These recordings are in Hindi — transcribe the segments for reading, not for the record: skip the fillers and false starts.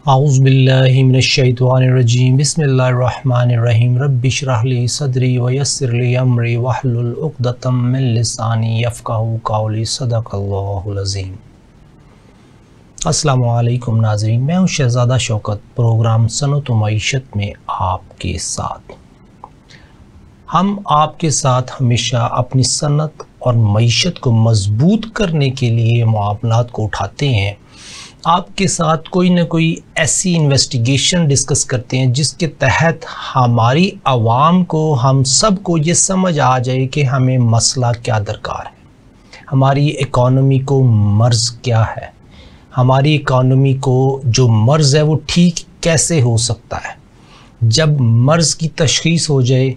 औज़ुबिल्लाहि मिनश्शैतानिर्रजीम बिस्मिल्लाहिर्रहमानिर्रहीम रब्बिश्रह ली सदरी वयस्सिर ली अमरी वहलुल उक़दतम मिन लिसानी यफ़क़हू क़ौली सदक़ल्लाहुल अज़ीम। अस्सलामु अलैकुम नाज़रीन, मैं हूँ शहज़ादा शौकत। प्रोग्राम सनअत व मईशत में आपके साथ हम आपके साथ हमेशा अपनी सनअत और मईशत को मज़बूत करने के लिए मामलात को उठाते हैं। आपके साथ कोई ना कोई ऐसी इन्वेस्टिगेशन डिस्कस करते हैं जिसके तहत हमारी आवाम को, हम सब को ये समझ आ जाए कि हमें मसला क्या दरकार है, हमारी इकॉनमी को मर्ज़ क्या है, हमारी इकॉनमी को जो मर्ज़ है वो ठीक कैसे हो सकता है। जब मर्ज़ की तशख़ीस हो जाए,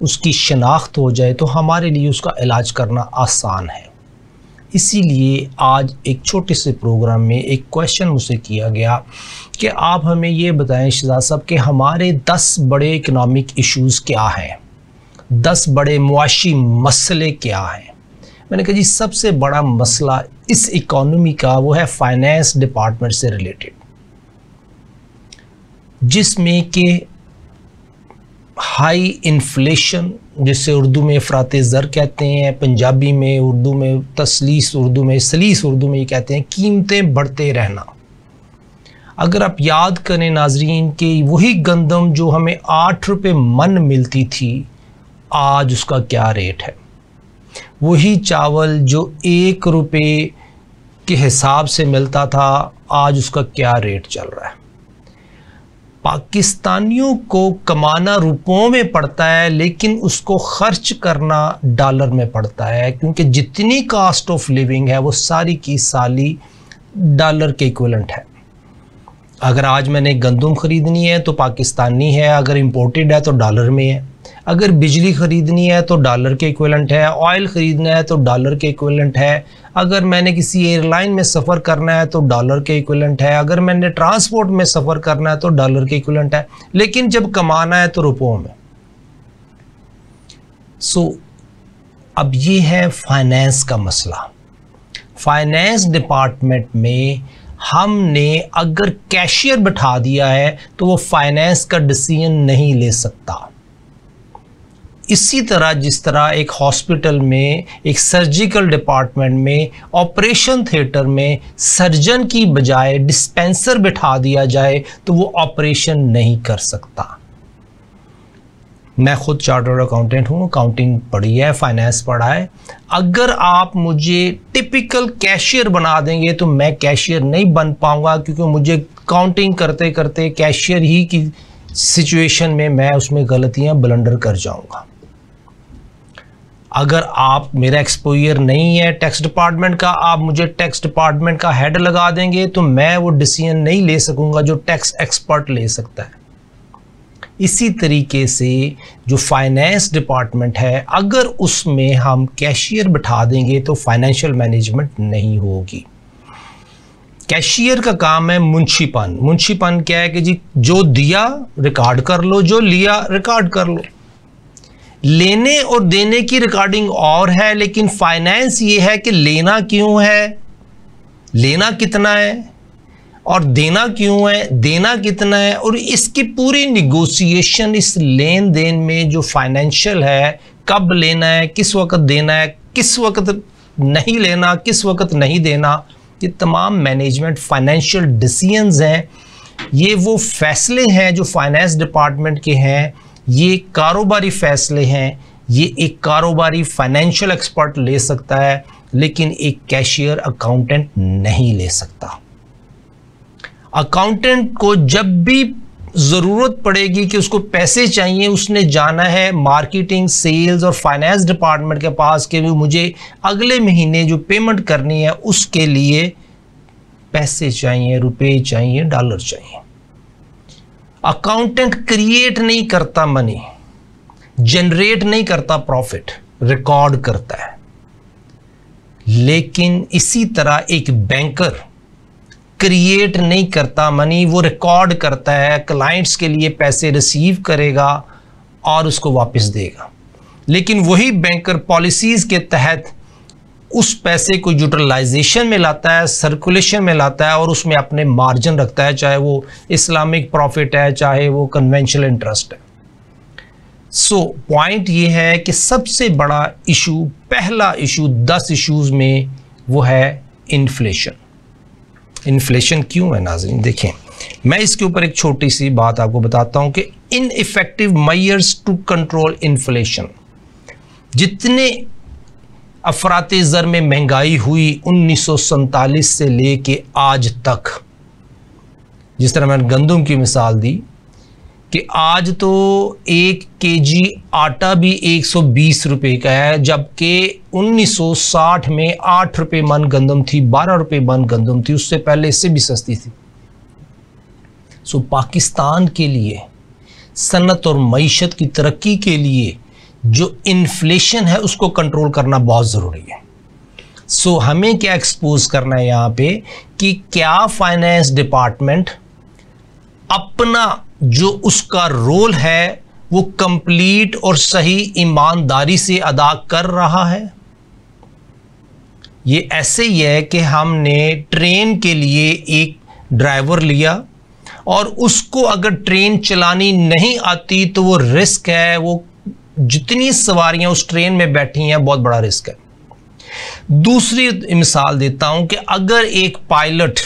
उसकी शनाख्त हो जाए तो हमारे लिए उसका इलाज करना आसान है। इसीलिए आज एक छोटे से प्रोग्राम में एक क्वेश्चन मुझसे किया गया कि आप हमें ये बताएं शहज़ाद साहब कि हमारे 10 बड़े इकनॉमिक इश्यूज़ क्या हैं, 10 बड़े मुआशी मसले क्या हैं। मैंने कहा जी सबसे बड़ा मसला इस इकॉनमी का वो है फाइनेंस डिपार्टमेंट से रिलेटेड, जिसमें कि हाई इन्फ्लेशन, जिसे उर्दू में अफरात ज़र कहते हैं, पंजाबी में, उर्दू में तसलीस, उर्दू में सलीस, उर्दू में ये कहते हैं कीमतें बढ़ते रहना। अगर आप याद करें नाजरीन कि वही गंदम जो हमें 8 रुपये मन मिलती थी, आज उसका क्या रेट है। वही चावल जो 1 रुपये के हिसाब से मिलता था, आज उसका क्या रेट चल रहा है। पाकिस्तानियों को कमाना रुपयों में पड़ता है, लेकिन उसको खर्च करना डॉलर में पड़ता है, क्योंकि जितनी कॉस्ट ऑफ लिविंग है वो सारी की सारी डॉलर के इक्विवेलेंट है। अगर आज मैंने गंदम ख़रीदनी है तो पाकिस्तानी है, अगर इंपोर्टेड है तो डॉलर में है। अगर बिजली ख़रीदनी है तो डॉलर के इक्विवेलेंट है, ऑयल ख़रीदना है तो डॉलर के इक्विवेलेंट है, अगर मैंने किसी एयरलाइन में सफ़र करना है तो डॉलर के इक्विवेलेंट है, अगर मैंने ट्रांसपोर्ट में सफ़र करना है तो डॉलर के इक्विवेलेंट है, लेकिन जब कमाना है तो रुपयों में। अब ये है फाइनेंस का मसला। फाइनेंस डिपार्टमेंट में हमने अगर कैशियर बिठा दिया है तो वो फाइनेंस का डिसीजन नहीं ले सकता। इसी तरह जिस तरह एक हॉस्पिटल में, एक सर्जिकल डिपार्टमेंट में, ऑपरेशन थिएटर में सर्जन की बजाय डिस्पेंसर बिठा दिया जाए तो वो ऑपरेशन नहीं कर सकता। मैं खुद चार्टर्ड अकाउंटेंट हूँ, अकाउंटिंग पढ़ी है, फाइनेंस पढ़ा है। अगर आप मुझे टिपिकल कैशियर बना देंगे तो मैं कैशियर नहीं बन पाऊंगा, क्योंकि मुझे काउंटिंग करते करते कैशियर ही की सिचुएशन में मैं उसमें गलतियां ब्लंडर कर जाऊंगा। अगर आप, मेरा एक्सपोजर नहीं है टैक्स डिपार्टमेंट का, आप मुझे टैक्स डिपार्टमेंट का हेड लगा देंगे तो मैं वो डिसीजन नहीं ले सकूंगा जो टैक्स एक्सपर्ट ले सकता है। इसी तरीके से जो फाइनेंस डिपार्टमेंट है, अगर उसमें हम कैशियर बिठा देंगे तो फाइनेंशियल मैनेजमेंट नहीं होगी। कैशियर का काम है मुंशीपन। मुंशीपन क्या है कि जी जो दिया रिकॉर्ड कर लो, जो लिया रिकॉर्ड कर लो। लेने और देने की रिकॉर्डिंग और है, लेकिन फाइनेंस ये है कि लेना क्यों है, लेना कितना है, और देना क्यों है, देना कितना है, और इसकी पूरी निगोशिएशन, इस लेन देन में जो फाइनेंशियल है, कब लेना है, किस वक्त देना है, किस वक्त नहीं लेना, किस वक्त नहीं देना, ये तमाम मैनेजमेंट फाइनेंशियल डिसीजंस हैं। ये वो फैसले हैं जो फाइनेंस डिपार्टमेंट के हैं, ये कारोबारी फैसले हैं। ये एक कारोबारी फाइनेंशियल एक्सपर्ट ले सकता है, लेकिन एक कैशियर अकाउंटेंट नहीं ले सकता। अकाउंटेंट को जब भी ज़रूरत पड़ेगी कि उसको पैसे चाहिए, उसने जाना है मार्केटिंग, सेल्स और फाइनेंस डिपार्टमेंट के पास कि मुझे अगले महीने जो पेमेंट करनी है उसके लिए पैसे चाहिए, रुपए चाहिए, डॉलर चाहिए। अकाउंटेंट क्रिएट नहीं करता मनी, जनरेट नहीं करता प्रॉफिट, रिकॉर्ड करता है। लेकिन इसी तरह एक बैंकर क्रिएट नहीं करता मनी, वो रिकॉर्ड करता है, क्लाइंट्स के लिए पैसे रिसीव करेगा और उसको वापस देगा। लेकिन वही बैंकर पॉलिसीज़ के तहत उस पैसे को यूटिलाइजेशन में लाता है, सर्कुलेशन में लाता है और उसमें अपने मार्जिन रखता है, चाहे वो इस्लामिक प्रॉफिट है, चाहे वो कन्वेंशनल इंटरेस्ट है। सो पॉइंट ये है कि सबसे बड़ा इशू, पहला इशू 10 इश्यूज में वो है इन्फ्लेशन। इन्फ्लेशन क्यों है नाज़रीन? देखें, मैं इसके ऊपर एक छोटी सी बात आपको बताता हूं कि ineffective measures to control inflation. जितने अफराते ज़र में महंगाई हुई 1947 से लेके आज तक, जिस तरह मैंने गंदम की मिसाल दी कि आज तो 1 केजी आटा भी 120 रुपये का है, जबकि 1960 में 8 रुपये मन गंदम थी, 12 रुपये मन गंदम थी, उससे पहले इससे भी सस्ती थी। सो पाकिस्तान के लिए सनत और मईशत की तरक्की के लिए जो इन्फ्लेशन है उसको कंट्रोल करना बहुत ज़रूरी है। सो हमें क्या एक्सपोज करना है यहाँ पे कि क्या फाइनेंस डिपार्टमेंट अपना जो उसका रोल है वो कंप्लीट और सही ईमानदारी से अदा कर रहा है। ये ऐसे ही है कि हमने ट्रेन के लिए एक ड्राइवर लिया और उसको अगर ट्रेन चलानी नहीं आती तो वो रिस्क है, वो जितनी सवारियां उस ट्रेन में बैठी हैं बहुत बड़ा रिस्क है। दूसरी मिसाल देता हूं कि अगर एक पायलट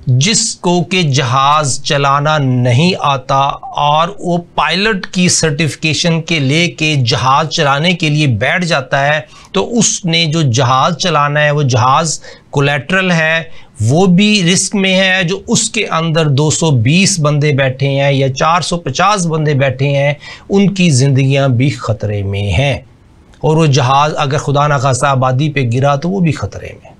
जिसको के जहाज चलाना नहीं आता और वो पायलट की सर्टिफिकेशन के लेके जहाज चलाने के लिए बैठ जाता है, तो उसने जो जहाज चलाना है वो जहाज कोलेट्रल है, वो भी रिस्क में है। जो उसके अंदर 220 बंदे बैठे हैं या 450 बंदे बैठे हैं, उनकी जिंदगियां भी खतरे में हैं और वो जहाज अगर खुदा ना खासा आबादी पे गिरा तो वो भी खतरे में।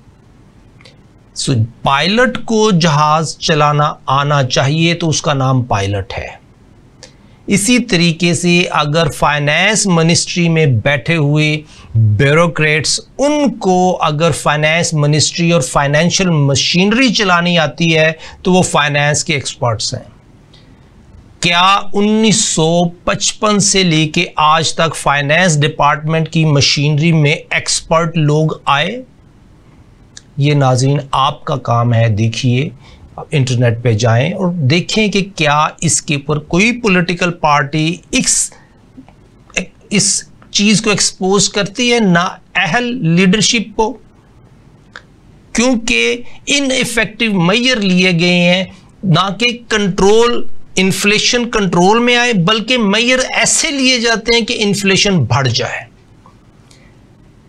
सो पायलट को जहाज चलाना आना चाहिए तो उसका नाम पायलट है। इसी तरीके से अगर फाइनेंस मिनिस्ट्री में बैठे हुए ब्यूरोक्रेट्स, उनको अगर फाइनेंस मिनिस्ट्री और फाइनेंशियल मशीनरी चलानी आती है तो वो फाइनेंस के एक्सपर्ट्स हैं। क्या 1955 से लेके आज तक फाइनेंस डिपार्टमेंट की मशीनरी में एक्सपर्ट लोग आए? ये नाज़रीन आपका काम है, देखिए इंटरनेट पे जाएं और देखें कि क्या इसके ऊपर कोई पॉलिटिकल पार्टी इस चीज़ को एक्सपोज करती है ना अहल लीडरशिप को, क्योंकि इनइफेक्टिव मेजर लिए गए हैं, ना कि कंट्रोल इन्फ्लेशन कंट्रोल में आए, बल्कि मेजर ऐसे लिए जाते हैं कि इन्फ्लेशन बढ़ जाए।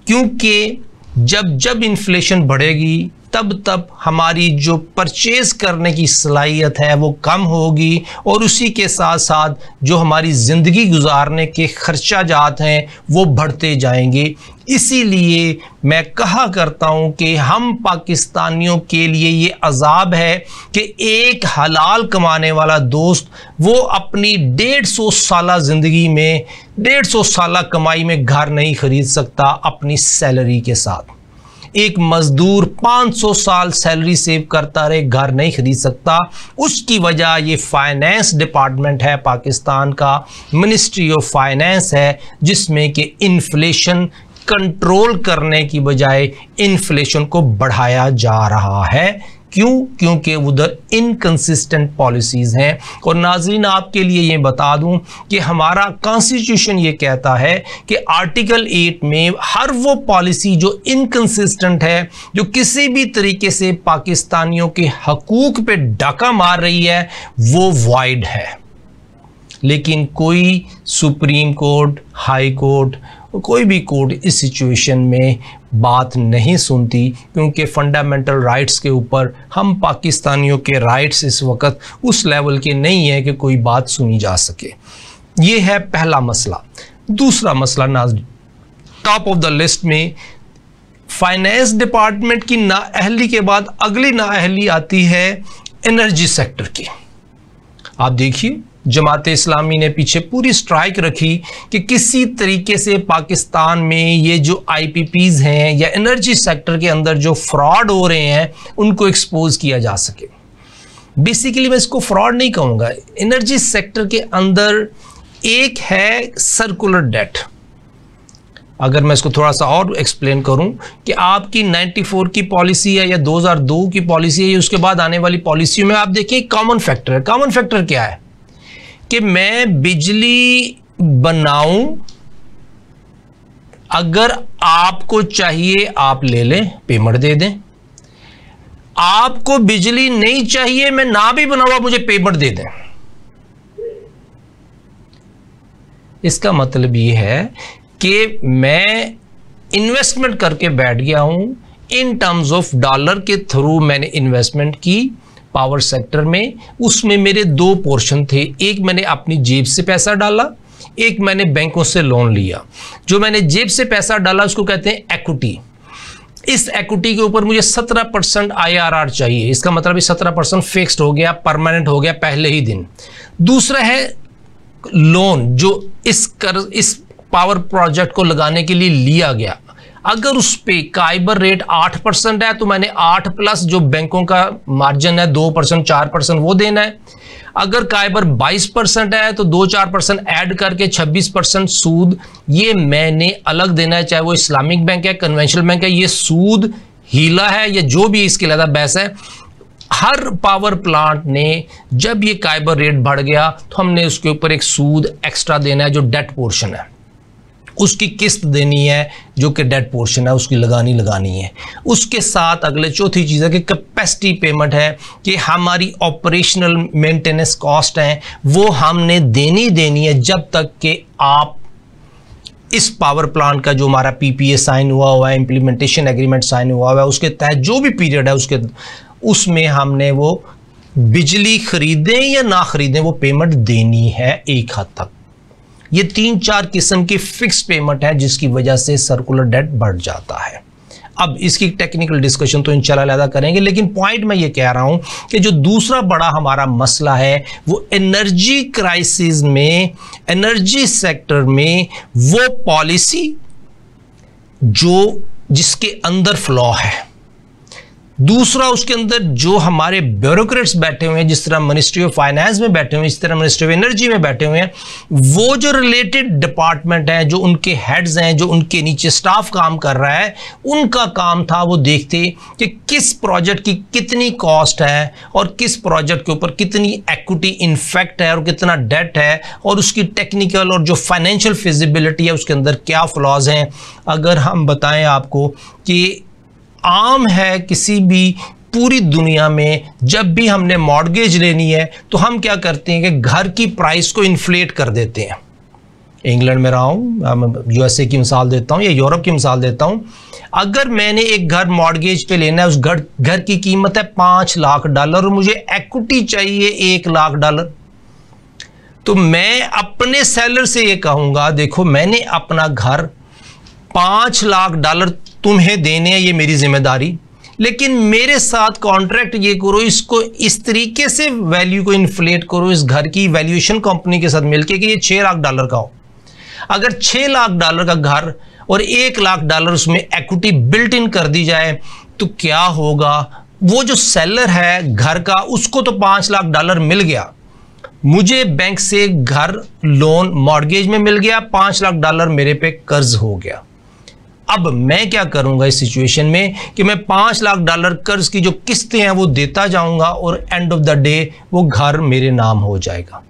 क्योंकि जब इन्फ्लेशन बढ़ेगी तब हमारी जो परचेज करने की सलाहियत है वो कम होगी और उसी के साथ साथ जो हमारी ज़िंदगी गुजारने के खर्चा जात हैं वो बढ़ते जाएंगे। इसीलिए मैं कहा करता हूं कि हम पाकिस्तानियों के लिए ये अजाब है कि एक हलाल कमाने वाला दोस्त वो अपनी 150 साला ज़िंदगी में 150 साला कमाई में घर नहीं खरीद सकता अपनी सैलरी के साथ। एक मजदूर 500 साल सैलरी सेव करता रहे, घर नहीं खरीद सकता। उसकी वजह ये फाइनेंस डिपार्टमेंट है पाकिस्तान का, मिनिस्ट्री ऑफ फाइनेंस है, जिसमें कि इन्फ्लेशन कंट्रोल करने की बजाय इन्फ्लेशन को बढ़ाया जा रहा है। क्यों? क्योंकि उधर इनकंसिस्टेंट पॉलिसीज़ हैं। और नाज़रीन आपके लिए ये बता दूं कि हमारा कॉन्स्टिट्यूशन ये कहता है कि आर्टिकल 8 में हर वो पॉलिसी जो इनकंसिस्टेंट है, जो किसी भी तरीके से पाकिस्तानियों के हकूक पे डाका मार रही है, वो वॉइड है। लेकिन कोई सुप्रीम कोर्ट, हाई कोर्ट, कोई भी कोर्ट इस सिचुएशन में बात नहीं सुनती, क्योंकि फंडामेंटल राइट्स के ऊपर हम पाकिस्तानियों के राइट्स इस वक्त उस लेवल के नहीं है कि कोई बात सुनी जा सके। ये है पहला मसला। दूसरा मसला नाज़रीन, टॉप ऑफ द लिस्ट में फाइनेंस डिपार्टमेंट की नाअहली के बाद अगली नाअहली आती है एनर्जी सेक्टर की। आप देखिए जमात इस्लामी ने पीछे पूरी स्ट्राइक रखी कि किसी तरीके से पाकिस्तान में ये जो IPPs हैं या एनर्जी सेक्टर के अंदर जो फ्रॉड हो रहे हैं उनको एक्सपोज किया जा सके। बेसिकली मैं इसको फ्रॉड नहीं कहूँगा। एनर्जी सेक्टर के अंदर एक है सर्कुलर डेट। अगर मैं इसको थोड़ा सा और एक्सप्लेन करूं कि आपकी 94 की पॉलिसी है या 2002 की पॉलिसी है या उसके बाद आने वाली पॉलिसी में आप देखिए कॉमन फैक्टर है। कॉमन फैक्टर क्या है कि मैं बिजली बनाऊं, अगर आपको चाहिए आप ले लें, पेमेंट दे दें। आपको बिजली नहीं चाहिए, मैं ना भी बनाऊं, मुझे पेमेंट दे दें। इसका मतलब यह है कि मैं इन्वेस्टमेंट करके बैठ गया हूं, इन टर्म्स ऑफ डॉलर के थ्रू मैंने इन्वेस्टमेंट की पावर सेक्टर में। उसमें मेरे दो पोर्शन थे, एक मैंने अपनी जेब से पैसा डाला, एक मैंने बैंकों से लोन लिया। जो मैंने जेब से पैसा डाला उसको कहते हैं इक्विटी। इस इक्विटी के ऊपर मुझे 17% IRR चाहिए। इसका मतलब 17% फिक्स्ड हो गया, परमानेंट हो गया पहले ही दिन। दूसरा है लोन, जो इस पावर प्रोजेक्ट को लगाने के लिए लिया गया। अगर उस पे काइबर रेट 8% है तो मैंने 8 प्लस जो बैंकों का मार्जिन है 2% 4% वो देना है। अगर काइबर 22% है तो 2-4% ऐड करके 26% सूद ये मैंने अलग देना है, चाहे वो इस्लामिक बैंक है, कन्वेंशनल बैंक है। ये सूद हीला है या जो भी इसके लिए बहस है। हर पावर प्लांट ने जब ये काइबर रेट बढ़ गया तो हमने उसके ऊपर एक सूद एक्स्ट्रा देना है, जो डेट पोर्शन है उसकी किस्त देनी है, जो कि डेट पोर्शन है उसकी लगानी है। उसके साथ अगले चौथी चीज़ है कि कैपेसिटी पेमेंट है, कि हमारी ऑपरेशनल मेंटेनेंस कॉस्ट है वो हमने देनी है जब तक कि आप इस पावर प्लांट का जो हमारा PPA साइन हुआ है, इम्प्लीमेंटेशन एग्रीमेंट साइन हुआ है, उसके तहत जो भी पीरियड है उसमें हमने वो बिजली खरीदें या ना खरीदें वो पेमेंट देनी है एक हद तक। ये 3-4 किस्म की फिक्स पेमेंट है जिसकी वजह से सर्कुलर डेट बढ़ जाता है। अब इसकी टेक्निकल डिस्कशन तो इंशाल्लाह अलग करेंगे, लेकिन पॉइंट मैं ये कह रहा हूं कि जो दूसरा बड़ा हमारा मसला है वो एनर्जी क्राइसिस में, एनर्जी सेक्टर में वो पॉलिसी जिसके अंदर फ्लॉ है। दूसरा उसके अंदर जो हमारे ब्यूरोक्रेट्स बैठे हुए हैं, जिस तरह मिनिस्ट्री ऑफ फाइनेंस में बैठे हुए हैं, इस तरह मिनिस्ट्री ऑफ एनर्जी में बैठे हुए हैं, वो जो रिलेटेड डिपार्टमेंट हैं, जो उनके हेड्स हैं, जो उनके नीचे स्टाफ काम कर रहा है, उनका काम था वो देखते कि किस प्रोजेक्ट की कितनी कॉस्ट है और किस प्रोजेक्ट के ऊपर कितनी इक्विटी इनफेक्ट है और कितना डेट है और उसकी टेक्निकल और जो फाइनेंशियल फिजिबिलिटी है उसके अंदर क्या फ्लॉज हैं। अगर हम बताएं आपको कि आम है किसी भी पूरी दुनिया में जब भी हमने मॉर्गेज लेनी है तो हम क्या करते हैं कि घर की प्राइस को इन्फ्लेट कर देते हैं। इंग्लैंड में रहा हूँ, USA की मिसाल देता हूँ या यूरोप की मिसाल देता हूँ। अगर मैंने एक घर मॉर्गेज पे लेना है, उस घर की कीमत है $5 लाख और मुझे इक्विटी चाहिए $1 लाख, तो मैं अपने सेलर से ये कहूँगा देखो मैंने अपना घर $5 लाख तुम्हें देने हैं, ये मेरी जिम्मेदारी, लेकिन मेरे साथ कॉन्ट्रैक्ट ये करो, इसको इस तरीके से वैल्यू को इन्फ्लेट करो इस घर की वैल्यूएशन कंपनी के साथ मिलके कि ये $6 लाख का हो। अगर $6 लाख का घर और $1 लाख उसमें इक्विटी बिल्ट इन कर दी जाए तो क्या होगा, वो जो सेलर है घर का उसको तो $5 लाख मिल गया, मुझे बैंक से घर लोन मॉर्गेज में मिल गया, $5 लाख मेरे पे कर्ज हो गया। अब मैं क्या करूंगा इस सिचुएशन में कि मैं $5 लाख कर्ज की जो किस्तें हैं वो देता जाऊंगा और एंड ऑफ द डे वो घर मेरे नाम हो जाएगा।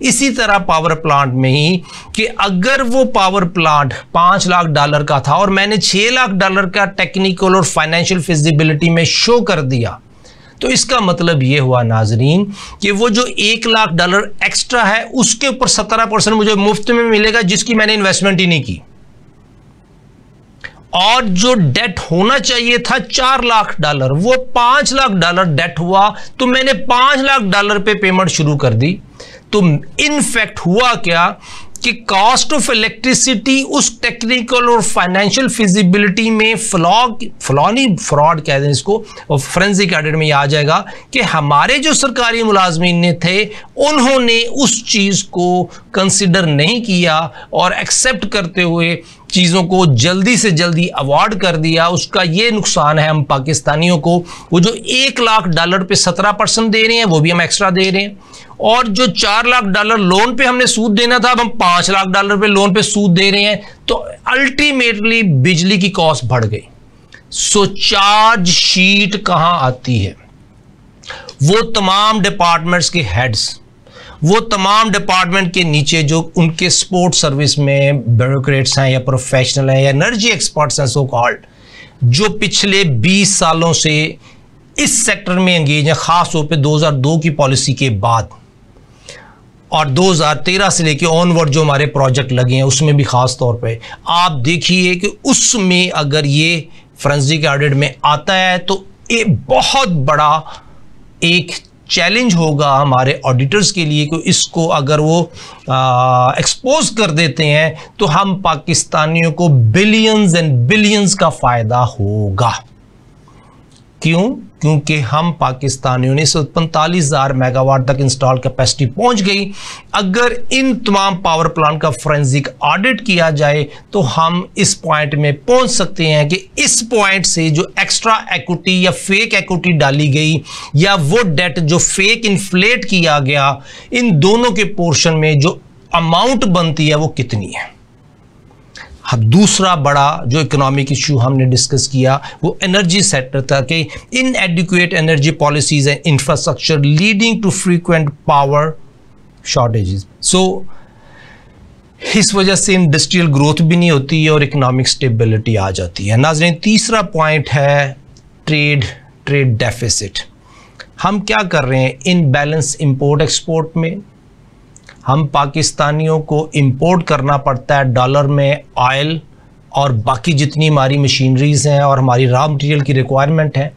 इसी तरह पावर प्लांट में ही कि अगर वो पावर प्लांट $5 लाख का था और मैंने $6 लाख का टेक्निकल और फाइनेंशियल फिजिबिलिटी में शो कर दिया, तो इसका मतलब ये हुआ नाजरीन कि वो जो $1 लाख एक्स्ट्रा है उसके ऊपर 17% मुझे मुफ्त में मिलेगा जिसकी मैंने इन्वेस्टमेंट ही नहीं की। और जो डेट होना चाहिए था $4 लाख वो $5 लाख डेट हुआ, तो मैंने $5 लाख पे पेमेंट शुरू कर दी। तो इनफैक्ट हुआ क्या कि कॉस्ट ऑफ इलेक्ट्रिसिटी उस टेक्निकल और फाइनेंशियल फिजिबिलिटी में फ्रॉड कह दें इसको, और फोरेंसिक ऑडिट में आ जाएगा कि हमारे जो सरकारी मुलाजमीन थे उन्होंने उस चीज को कंसिडर नहीं किया और एक्सेप्ट करते हुए चीज़ों को जल्दी से जल्दी अवॉइड कर दिया, उसका ये नुकसान है हम पाकिस्तानियों को। वो जो $1 लाख पे 17% दे रहे हैं वो भी हम एक्स्ट्रा दे रहे हैं, और जो $4 लाख लोन पे हमने सूद देना था अब हम $5 लाख पे लोन पे सूद दे रहे हैं। तो अल्टीमेटली बिजली की कॉस्ट बढ़ गई। सो चार्ज शीट कहां आती है? वो तमाम डिपार्टमेंट्स के हेड्स, वो तमाम डिपार्टमेंट के नीचे जो उनके सपोर्ट सर्विस में ब्यूरोक्रेट्स हैं या प्रोफेशनल हैं या एनर्जी एक्सपर्ट्स हैं सो कॉल्ड, जो पिछले 20 सालों से इस सेक्टर में एंगेज हैं, खास तौर पे 2002 की पॉलिसी के बाद और 2013 से लेके ऑनवर्ड जो हमारे प्रोजेक्ट लगे हैं उसमें भी खास तौर पे आप देखिए कि उसमें अगर ये फोरेंसिक ऑडिट में आता है तो ये बहुत बड़ा एक चैलेंज होगा हमारे ऑडिटर्स के लिए कि इसको अगर वो एक्सपोज कर देते हैं तो हम पाकिस्तानियों को बिलियंस एंड बिलियंस का फायदा होगा। क्यों? क्योंकि हम पाकिस्तानियों ने 45,000 मेगावाट तक इंस्टॉल कैपेसिटी पहुंच गई। अगर इन तमाम पावर प्लांट का फोरेंसिक ऑडिट किया जाए तो हम इस पॉइंट में पहुंच सकते हैं कि इस पॉइंट से जो एक्स्ट्रा इक्विटी या फेक इक्विटी डाली गई या वो डेट जो फेक इन्फ्लेट किया गया, इन दोनों के पोर्शन में जो अमाउंट बनती है वो कितनी है। दूसरा बड़ा जो इकोनॉमिक इशू हमने डिस्कस किया वो एनर्जी सेक्टर था कि inadequate energy policies and infrastructure leading to frequent power shortages. So इस वजह से इंडस्ट्रियल ग्रोथ भी नहीं होती है और इकोनॉमिक स्टेबिलिटी आ जाती है। नाज़रीन, तीसरा पॉइंट है ट्रेड डेफिसिट। हम क्या कर रहे हैं? इनबैलेंस इंपोर्ट एक्सपोर्ट में हम पाकिस्तानियों को इंपोर्ट करना पड़ता है डॉलर में ऑयल और बाकी जितनी हमारी मशीनरीज हैं और हमारी रॉ मटेरियल की रिक्वायरमेंट है,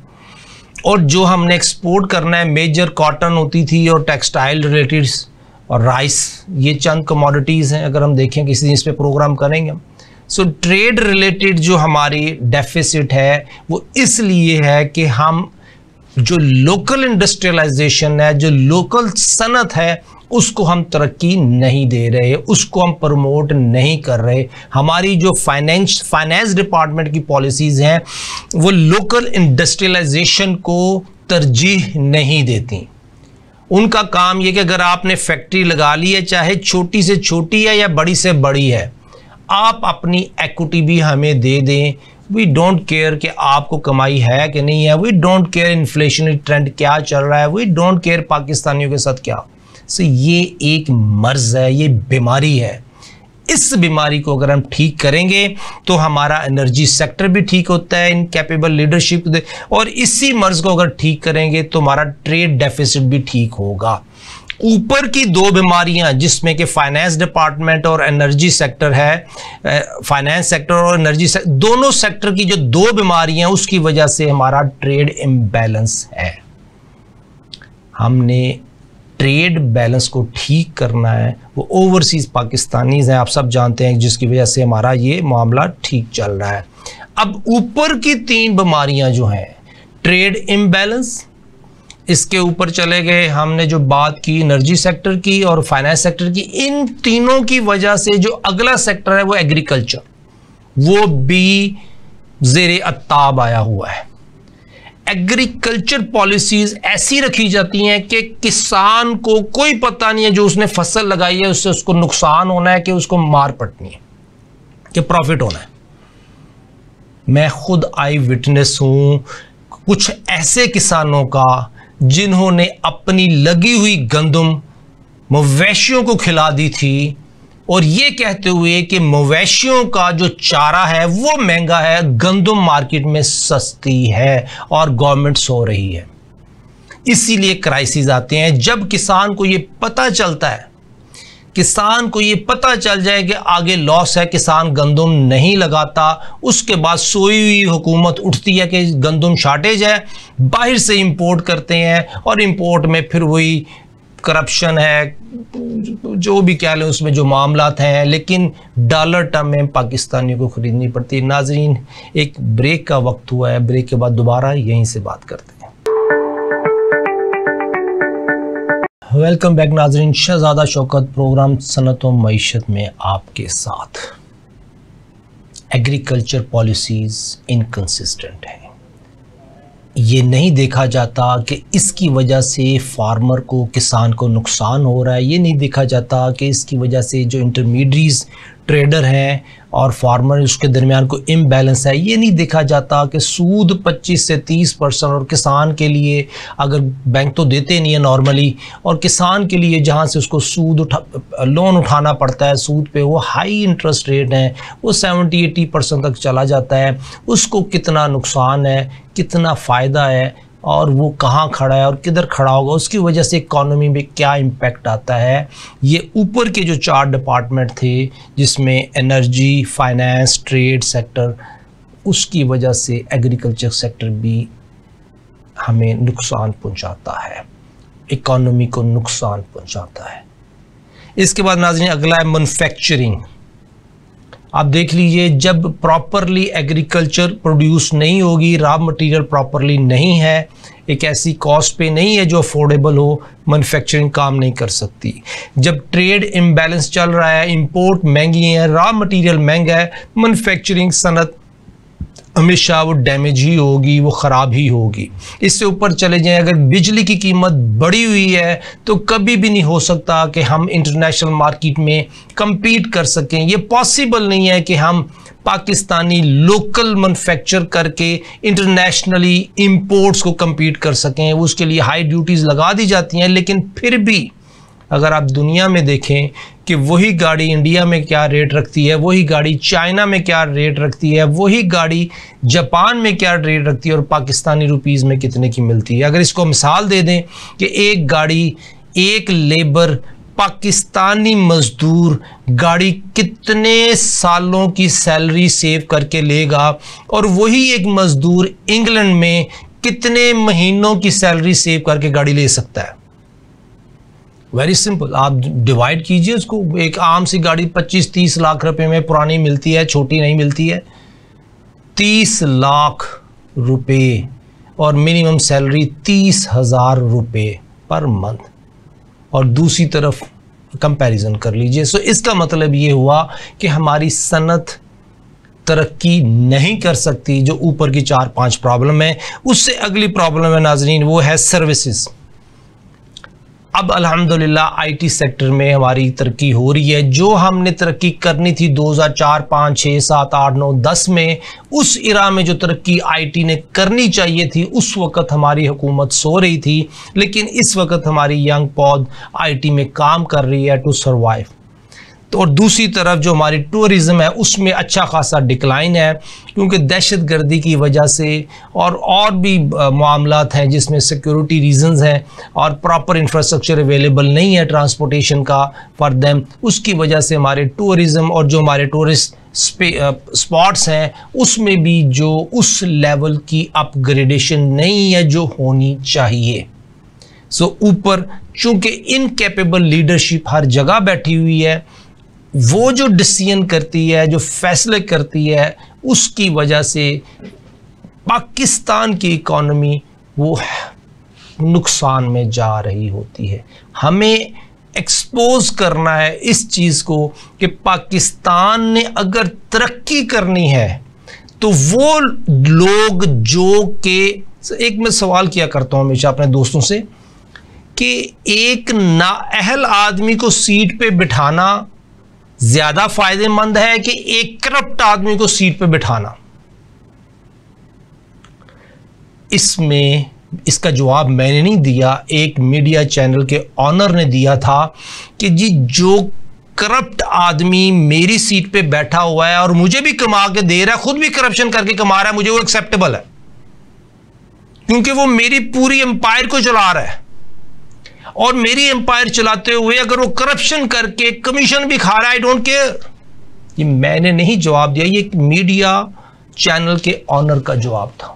और जो हमने एक्सपोर्ट करना है मेजर कॉटन होती थी और टेक्सटाइल रिलेटेड और राइस, ये चंद कमोडिटीज़ हैं। अगर हम देखें किसी दिन इस पे प्रोग्राम करेंगे हम। सो ट्रेड रिलेटेड जो हमारी डेफिसिट है वो इसलिए है कि हम जो लोकल इंडस्ट्रियलाइजेशन है, जो लोकल सनत है, उसको हम तरक्की नहीं दे रहे, उसको हम प्रमोट नहीं कर रहे। हमारी जो फाइनेंस डिपार्टमेंट की पॉलिसीज़ हैं वो लोकल इंडस्ट्रियलाइजेशन को तरजीह नहीं देती। उनका काम ये कि अगर आपने फैक्ट्री लगा ली है, चाहे छोटी से छोटी है या बड़ी से बड़ी है, आप अपनी इक्विटी भी हमें दे दें। वी डोंट केयर कि आपको कमाई है कि नहीं है, we don't care inflationary trend क्या चल रहा है, वी डोंट केयर पाकिस्तानियों के साथ क्या। सो ये एक मर्ज है, ये बीमारी है। इस बीमारी को अगर हम ठीक करेंगे तो हमारा एनर्जी सेक्टर भी ठीक होता है इन कैपेबल लीडरशिप, और इसी मर्ज को अगर ठीक करेंगे तो हमारा ट्रेड डेफिसिट भी ठीक होगा। ऊपर की दो बीमारियां जिसमें कि फाइनेंस डिपार्टमेंट और एनर्जी सेक्टर है, फाइनेंस सेक्टर और एनर्जी सेक्टर, दोनों सेक्टर की जो दो बीमारियां उसकी वजह से हमारा ट्रेड इम्बैलेंस है। हमने ट्रेड बैलेंस को ठीक करना है। वो ओवरसीज पाकिस्तानीज हैं, आप सब जानते हैं, जिसकी वजह से हमारा ये मामला ठीक चल रहा है। अब ऊपर की तीन बीमारियां जो हैं, ट्रेड इम्बैलेंस, इसके ऊपर चले गए, हमने जो बात की एनर्जी सेक्टर की और फाइनेंस सेक्टर की, इन तीनों की वजह से जो अगला सेक्टर है वो एग्रीकल्चर, वो भी ज़ेरे अत्ताब आया हुआ है। एग्रीकल्चर पॉलिसीज ऐसी रखी जाती हैं कि किसान को कोई पता नहीं है जो उसने फसल लगाई है उससे उसको नुकसान होना है कि उसको मार पड़नी है कि प्रॉफिट होना है। मैं खुद आई विटनेस हूं कुछ ऐसे किसानों का जिन्होंने अपनी लगी हुई गंदम मवेशियों को खिला दी थी और ये कहते हुए कि मवेशियों का जो चारा है वो महंगा है, गंदम मार्केट में सस्ती है और गवर्नमेंट सो रही है। इसीलिए क्राइसिस आते हैं जब किसान को ये पता चलता है, किसान को ये पता चल जाए कि आगे लॉस है, किसान गंदम नहीं लगाता, उसके बाद सोई हुई हुकूमत उठती है कि गंदम शॉर्टेज है, बाहर से इंपोर्ट करते हैं और इंपोर्ट में फिर वही करप्शन है, जो भी कह लें उसमें जो मामलात हैं, लेकिन डॉलर टर्म में पाकिस्तानियों को खरीदनी पड़ती है। नाजरीन, एक ब्रेक का वक्त हुआ है, ब्रेक के बाद दोबारा यहीं से बात करते हैं। वेलकम बैक नाजरीन, शहजादा शौकत प्रोग्राम सनत व मईशत में आपके साथ। एग्रीकल्चर पॉलिसीज़ इनकंसिस्टेंट हैं। ये नहीं देखा जाता कि इसकी वजह से फार्मर को, किसान को नुकसान हो रहा है। ये नहीं देखा जाता कि इसकी वजह से जो इंटरमीडिएट्स ट्रेडर हैं और फार्मर उसके दरमियान कोई इम्बैलेंस है। ये नहीं देखा जाता कि सूद 25 से 30% और किसान के लिए, अगर बैंक तो देते नहीं है नॉर्मली, और किसान के लिए जहाँ से उसको लोन उठाना पड़ता है सूद पे, वो हाई इंटरेस्ट रेट हैं, वो 70-80% तक चला जाता है। उसको कितना नुकसान है, कितना फ़ायदा है, और वो कहाँ खड़ा है और किधर खड़ा होगा, उसकी वजह से इकॉनमी में क्या इम्पैक्ट आता है। ये ऊपर के जो 4 डिपार्टमेंट थे जिसमें एनर्जी, फाइनेंस, ट्रेड सेक्टर, उसकी वजह से एग्रीकल्चर सेक्टर भी हमें नुकसान पहुंचाता है, इकॉनमी को नुकसान पहुंचाता है। इसके बाद नाज़रीन अगला है मैन्युफैक्चरिंग। आप देख लीजिए, जब प्रॉपरली एग्रीकल्चर प्रोड्यूस नहीं होगी, रॉ मटेरियल प्रॉपरली नहीं है, एक ऐसी कॉस्ट पे नहीं है जो अफोर्डेबल हो, मैन्युफैक्चरिंग काम नहीं कर सकती। जब ट्रेड इम्बैलेंस चल रहा है, इंपोर्ट महंगी है, रॉ मटेरियल महंगा है, मैन्युफैक्चरिंग सनत हमेशा वो डैमेज ही होगी, वो ख़राब ही होगी। इससे ऊपर चले जाएं, अगर बिजली की कीमत बढ़ी हुई है तो कभी भी नहीं हो सकता कि हम इंटरनेशनल मार्केट में compete कर सकें। ये पॉसिबल नहीं है कि हम पाकिस्तानी लोकल मैन्युफैक्चर करके इंटरनेशनली इंपोर्ट्स को compete कर सकें। उसके लिए हाई ड्यूटीज़ लगा दी जाती हैं, लेकिन फिर भी अगर आप दुनिया में देखें कि वही गाड़ी इंडिया में क्या रेट रखती है, वही गाड़ी चाइना में क्या रेट रखती है, वही गाड़ी जापान में क्या रेट रखती है और पाकिस्तानी रुपीज़ में कितने की मिलती है। अगर इसको मिसाल दे दें कि एक गाड़ी, एक लेबर, पाकिस्तानी मज़दूर गाड़ी कितने सालों की सैलरी सेव करके लेगा और वही एक मज़दूर इंग्लैंड में कितने महीनों की सैलरी सेव करके गाड़ी ले सकता है। वेरी सिंपल, आप डिवाइड कीजिए उसको। एक आम सी गाड़ी 25-30 लाख रुपए में पुरानी मिलती है, छोटी नहीं मिलती है। 30 लाख रुपए और मिनिमम सैलरी 30,000 रुपए पर मंथ, और दूसरी तरफ कंपैरिजन कर लीजिए। सो इसका मतलब ये हुआ कि हमारी सनत तरक्की नहीं कर सकती। जो ऊपर की 4-5 प्रॉब्लम है, उससे अगली प्रॉब्लम है नाजरीन, वो है सर्विसेज। अब अल्हम्दुलिल्लाह आईटी सेक्टर में हमारी तरक्की हो रही है। जो हमने तरक्की करनी थी 2004, 5, 6, 7, 8, 9, 10 में, उस इरा में जो तरक्की आईटी ने करनी चाहिए थी, उस वक़्त हमारी हुकूमत सो रही थी। लेकिन इस वक्त हमारी यंग पौध आईटी में काम कर रही है टू सर्वाइव। तो और दूसरी तरफ जो हमारी टूरिज़्म है उसमें अच्छा खासा डिक्लाइन है, क्योंकि दहशत गर्दी की वजह से और भी मामलात हैं जिसमें सिक्योरिटी रीजंस हैं और प्रॉपर इंफ्रास्ट्रक्चर अवेलेबल नहीं है ट्रांसपोर्टेशन का फॉर देम। उसकी वजह से हमारे टूरिज़्म और जो हमारे टूरिस्ट स्पॉट्स हैं उसमें भी जो उस लेवल की अपग्रेडेशन नहीं है जो होनी चाहिए। सो ऊपर चूँकि इनकैपेबल लीडरशिप हर जगह बैठी हुई है, वो जो डिसीजन करती है, जो फैसले करती है, उसकी वजह से पाकिस्तान की इकॉनमी वो नुकसान में जा रही होती है। हमें एक्सपोज करना है इस चीज़ को कि पाकिस्तान ने अगर तरक्की करनी है तो वो लोग जो कि, एक मैं सवाल किया करता हूँ हमेशा अपने दोस्तों से कि एक नाअहल आदमी को सीट पे बिठाना ज्यादा फायदेमंद है कि एक करप्ट आदमी को सीट पे बिठाना? इसमें इसका जवाब मैंने नहीं दिया, एक मीडिया चैनल के ऑनर ने दिया था कि जी जो करप्ट आदमी मेरी सीट पे बैठा हुआ है और मुझे भी कमा के दे रहा है, खुद भी करप्शन करके कमा रहा है, मुझे वो एक्सेप्टेबल है क्योंकि वो मेरी पूरी एम्पायर को चला रहा है। और मेरी एम्पायर चलाते हुए अगर वो करप्शन करके कमीशन भी खा रहा है, आई डोंट केयर। ये मैंने नहीं जवाब दिया, ये एक मीडिया चैनल के ऑनर का जवाब था।